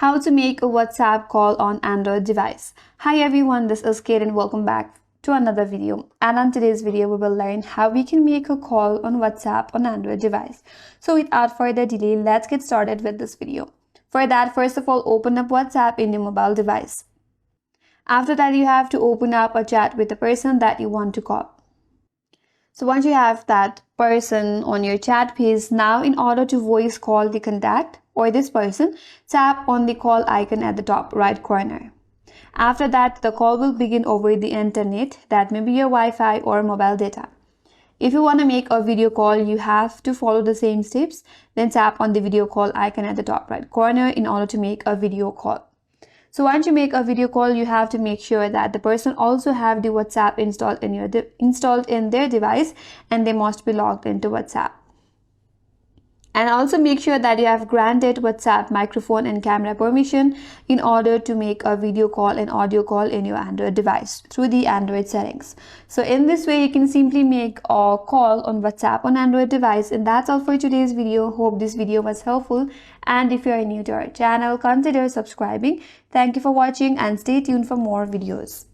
How to make a WhatsApp call on Android device. Hi everyone, this is Kate and welcome back to another video. And on today's video, we will learn how we can make a call on WhatsApp on Android device. So without further delay, let's get started with this video. For that, first of all, open up WhatsApp in your mobile device. After that, you have to open up a chat with the person that you want to call. So once you have that person on your chat page, now in order to voice call the contact or this person, tap on the call icon at the top right corner. After that, the call will begin over the internet, that may be your Wi-Fi or mobile data. If you want to make a video call, you have to follow the same steps. Then tap on the video call icon at the top right corner in order to make a video call. So once you make a video call, you have to make sure that the person also have the WhatsApp installed in their device, and they must be logged into WhatsApp. And also make sure that you have granted WhatsApp microphone and camera permission in order to make a video call and audio call in your Android device through the Android settings. So in this way, you can simply make a call on WhatsApp on Android device. And that's all for today's video. Hope this video was helpful. And if you are new to our channel, consider subscribing. Thank you for watching and stay tuned for more videos.